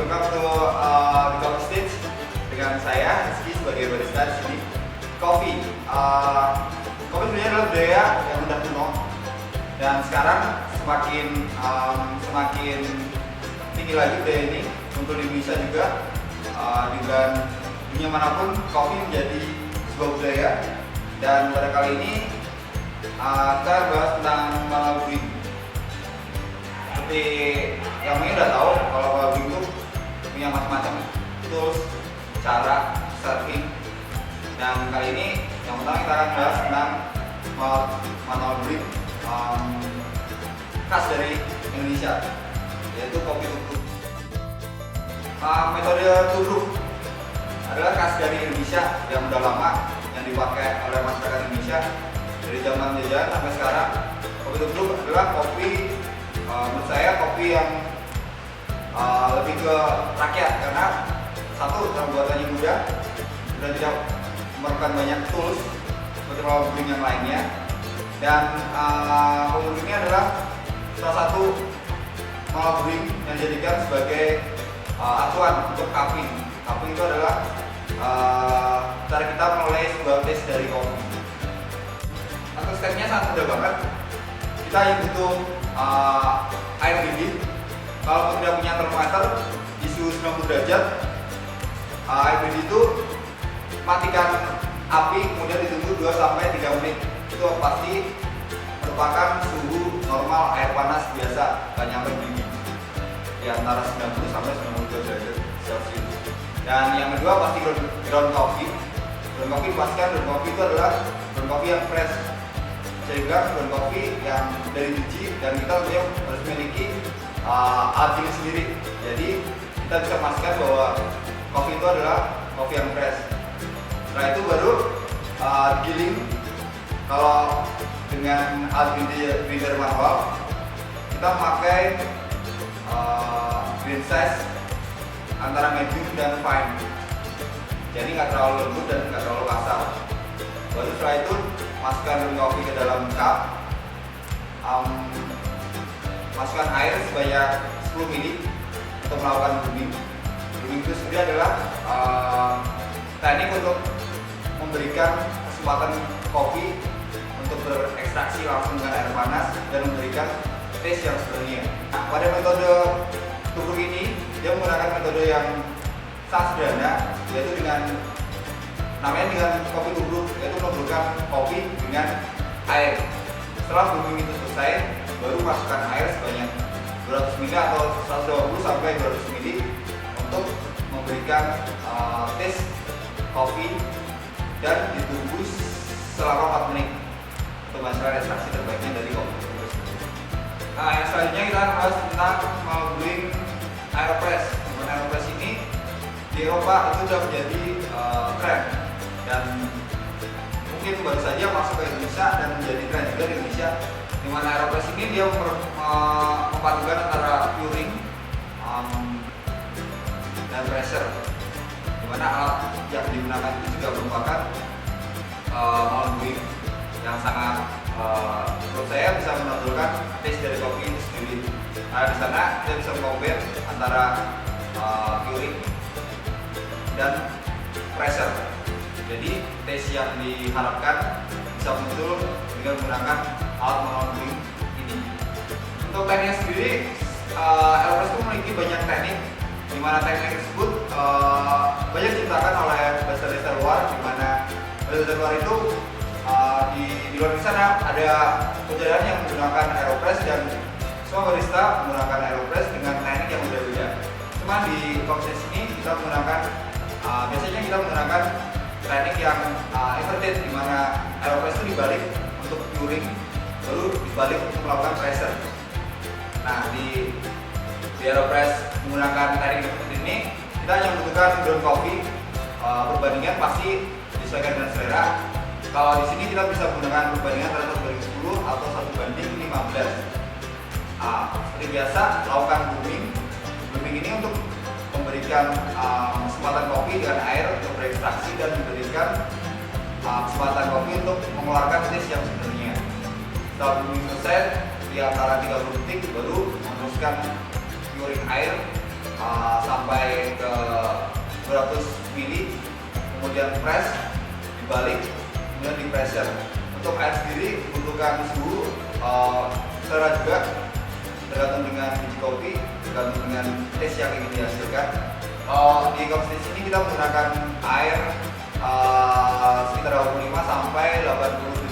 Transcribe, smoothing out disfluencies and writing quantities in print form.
welcome to the Coffee Stage dengan saya Rizky sebagai barista di sini. Kopi sebenarnya adalah budaya yang udah kuno dan sekarang semakin tinggi lagi budaya ini untuk di Indonesia juga. Dengan dunia manapun kopi menjadi sebuah budaya, dan pada kali ini kita bahas tentang manual brewing. Seperti yang mungkin udah tahu, kalau manual brewing itu punya macam-macam tools, cara, serving. Dan kali ini yang pertama kita akan bahas tentang manual brewing khas dari Indonesia, yaitu kopi tubruk. Metode tubruk adalah khas dari Indonesia yang udah lama, yang dipakai oleh masyarakat Indonesia dari zaman jajahan sampai sekarang. Kopi tubruk adalah kopi, menurut saya kopi yang lebih ke rakyat, karena satu, pembuatannya mudah dan tidak memerlukan banyak tools seperti manual brewing yang lainnya. Dan kopi ini adalah salah satu manual brewing yang dijadikan sebagai acuan untuk cupping. Cupping itu adalah cara kita menilai sebuah taste dari kopi. Untuk stepnya sangat mudah banget. Kita yang butuh air mendidih. Kalau tidak punya termometer di suhu 90 derajat, air mendidih itu matikan api, kemudian ditunggu 2-3 menit. Itu pasti merupakan suhu normal air panas biasa, gak nyampe mendidih, di antara 90 sampai 92 derajat Celcius. Dan yang kedua pasti ground coffee. Ground coffee dipastikan ground coffee itu adalah ground coffee yang fresh. Saya bilang ground coffee yang dari biji, dan kita tentunya harus memiliki alat giling sendiri. Jadi kita bisa pastikan bahwa kopi itu adalah kopi yang fresh. Setelah itu baru giling. Kalau dengan alat grinder manual, kita pakai green size antara medium dan fine, jadi nggak terlalu lembut dan nggak terlalu kasar. Baru setelah itu masukkan ground coffee ke dalam cup, masukkan air sebanyak 10 ml untuk melakukan brewing. Brewing itu sendiri adalah teknik untuk memberikan kesempatan kopi untuk berekstraksi langsung dengan air panas dan memberikan taste yang sebenarnya. Nah, pada metode tubruk ini dia menggunakan metode yang sangat sederhana, yaitu dengan kopi tubruk, yaitu menubrukkan kopi dengan air. Setelah brewing itu selesai, baru masukkan air sebanyak 200 ml atau 120 sampai 200 ml untuk memberikan taste kopi, dan ditunggu selama 4 menit untuk menghasilkan ekstraksi terbaiknya dari kopi tersebut. Nah, yang selanjutnya kita akan bahas tentang manual brewing Aeropress. Aeropress ini di Eropa itu sudah menjadi tren, dan mungkin baru saja masuk ke Indonesia dan menjadi tren juga di Indonesia. Di mana Aeropress ini dia memadukan antara curing dan pressure, di mana alat yang digunakan itu juga merupakan manual brewing yang sangat menurut saya bisa menonjolkan taste dari kopi itu sendiri. Nah, di sana kita bisa mengcombine antara curing dan pressure. Jadi taste yang diharapkan bisa muncul dengan menggunakan alat manual brewing ini. Untuk tekniknya sendiri, Aeropress itu memiliki banyak teknik, di mana teknik tersebut banyak diciptakan oleh barista luar, di mana barista luar itu di luar sana ada kejadian yang menggunakan Aeropress, dan semua barista menggunakan Aeropress dengan teknik yang berbeda. Cuma di proses ini kita menggunakan biasanya kita menggunakan teknik yang inverted, di mana Aeropress itu dibalik untuk curing, baru dibalik untuk melakukan pressure. Nah, di Aeropress menggunakan teknik seperti ini, kita hanya membutuhkan ground coffee. Perbandingan pasti disesuaikan dengan selera. Kalau di sini kita bisa menggunakan perbandingan 1/10 atau 1/15. Seperti biasa, lakukan brewing. Brewing ini untuk memberikan kesempatan kopi dengan air untuk berekstraksi, dan memberikan kesempatan kopi untuk mengeluarkan taste yang sebenarnya. Setelah brewing selesai, di antara 30 detik baru meneruskan curing air sampai ke 200 mili, kemudian press, dibalik, kemudian di pressure. Untuk air sendiri membutuhkan suhu selera juga, tergantung dengan biji kopi, tergantung dengan taste yang ingin dihasilkan. Di kopi sini kita menggunakan air sekitar 25 sampai 80